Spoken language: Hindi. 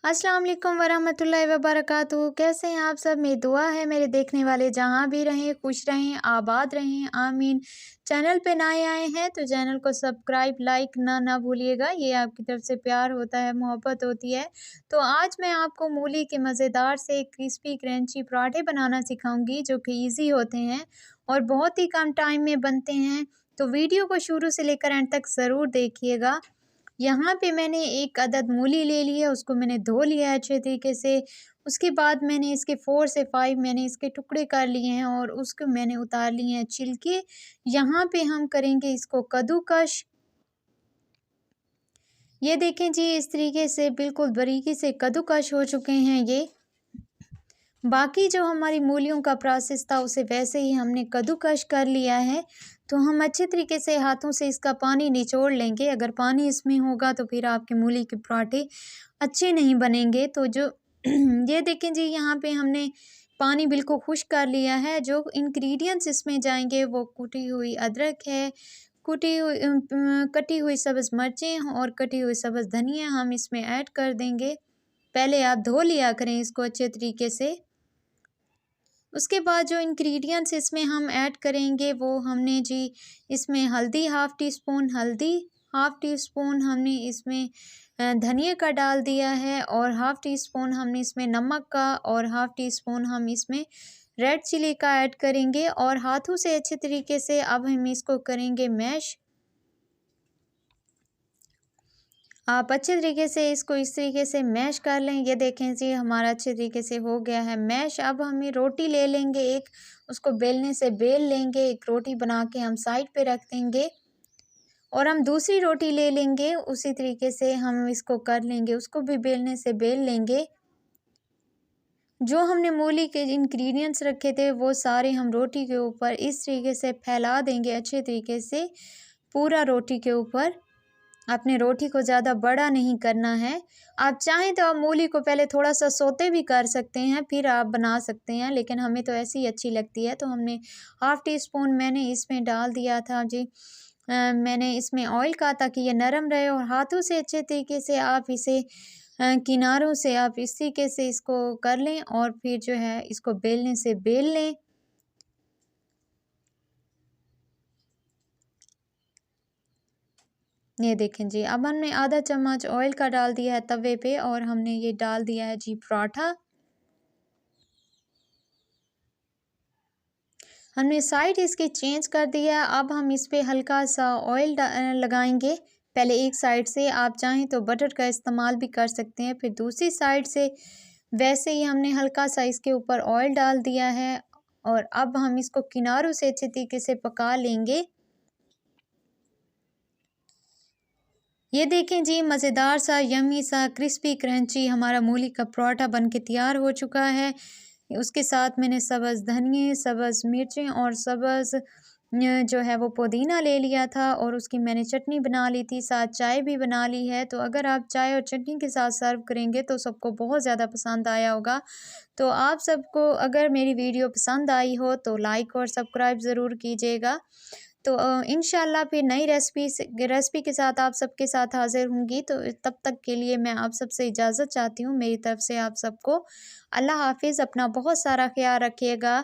अस्सलाम वालेकुम वरहमतुल्लाहि वबरकातुहू। कैसे हैं आप सब? मेरी दुआ है मेरे देखने वाले जहाँ भी रहें खुश रहें आबाद रहें, आमीन। चैनल पे नए आए हैं तो चैनल को सब्सक्राइब लाइक ना भूलिएगा, ये आपकी तरफ से प्यार होता है, मोहब्बत होती है। तो आज मैं आपको मूली के मज़ेदार से क्रिस्पी क्रंची पराठे बनाना सिखाऊंगी जो कि ईजी होते हैं और बहुत ही कम टाइम में बनते हैं। तो वीडियो को शुरू से लेकर एंड तक ज़रूर देखिएगा। यहाँ पे मैंने एक अदद मूली ले ली है, उसको मैंने धो लिया है अच्छे तरीके से। उसके बाद मैंने इसके 4 से 5 मैंने इसके टुकड़े कर लिए हैं और उसको मैंने उतार लिए हैं छिलके। यहाँ पे हम करेंगे इसको कद्दूकस। ये देखें जी, इस तरीके से बिल्कुल बारीकी से कद्दूकस हो चुके हैं ये। बाकी जो हमारी मूलियों का प्रोसेस था उसे वैसे ही हमने कद्दूकस कर लिया है। तो हम अच्छे तरीके से हाथों से इसका पानी निचोड़ लेंगे। अगर पानी इसमें होगा तो फिर आपके मूली के पराठे अच्छे नहीं बनेंगे। तो जो ये देखें जी, यहाँ पे हमने पानी बिल्कुल खुश्क कर लिया है। जो इंग्रेडिएंट्स इसमें जाएंगे वो कुटी हुई अदरक है, कटी हुई सब्ज़ मिर्चें और कटी हुई सब्ज़ धनिया हम इसमें ऐड कर देंगे। पहले आप धो लिया करें इसको अच्छे तरीके से। उसके बाद जो इंग्रेडिएंट्स इसमें हम ऐड करेंगे वो हमने जी इसमें हल्दी हाफ़ टी स्पून हमने इसमें धनिया का डाल दिया है और हाफ़ टी स्पून हमने इसमें नमक का और हाफ़ टी स्पून हम इसमें रेड चिली का ऐड करेंगे और हाथों से अच्छे तरीके से अब हम इसको करेंगे मैश। आप अच्छे तरीके से इसको इस तरीके से मैश कर लें। ये देखें जी, हमारा अच्छे तरीके से हो गया है मैश। अब हमें रोटी ले लेंगे एक, उसको बेलने से बेल लेंगे। एक रोटी बना के हम साइड पे रख देंगे और हम दूसरी रोटी ले लेंगे, उसी तरीके से हम इसको कर लेंगे, उसको भी बेलने से बेल लेंगे। जो हमने मूली के इंग्रेडिएंट्स रखे थे वो सारे हम रोटी के ऊपर इस तरीके से फैला देंगे अच्छे तरीके से पूरा रोटी के ऊपर। आपने रोटी को ज़्यादा बड़ा नहीं करना है। आप चाहें तो आप मूली को पहले थोड़ा सा सोते भी कर सकते हैं, फिर आप बना सकते हैं, लेकिन हमें तो ऐसी ही अच्छी लगती है। तो हमने हाफ़ टी स्पून मैंने इसमें डाल दिया था जी। मैंने इसमें ऑयल का, ताकि ये नरम रहे और हाथों से अच्छे तरीके से आप इसे किनारों से आप इस तरीके से इसको कर लें और फिर जो है इसको बेलने से बेल लें। ये देखें जी, अब हमने आधा चम्मच ऑयल का डाल दिया है तवे पे और हमने ये डाल दिया है जी पराठा। हमने साइड इसकी चेंज कर दिया। अब हम इस पे हल्का सा ऑयल लगाएंगे। पहले एक साइड से, आप चाहें तो बटर का इस्तेमाल भी कर सकते हैं, फिर दूसरी साइड से वैसे ही हमने हल्का सा इसके ऊपर ऑयल डाल दिया है और अब हम इसको किनारों से अच्छे तरीके से पका लेंगे। ये देखें जी, मज़ेदार सा यम्मी सा क्रिस्पी क्रंची हमारा मूली का पराठा बन के तैयार हो चुका है। उसके साथ मैंने सब्ज़ धनिए, सब्ज़ मिर्चें और सब्ज़ जो है वो पुदीना ले लिया था और उसकी मैंने चटनी बना ली थी, साथ चाय भी बना ली है। तो अगर आप चाय और चटनी के साथ सर्व करेंगे तो सबको बहुत ज़्यादा पसंद आया होगा। तो आप सबको अगर मेरी वीडियो पसंद आई हो तो लाइक और सब्सक्राइब ज़रूर कीजिएगा। तो इंशाल्लाह फिर नई रेसिपी के साथ आप सबके साथ हाज़िर होंगी। तो तब तक के लिए मैं आप सबसे इजाज़त चाहती हूँ। मेरी तरफ से आप सबको अल्लाह हाफ़िज़। अपना बहुत सारा ख़्याल रखिएगा।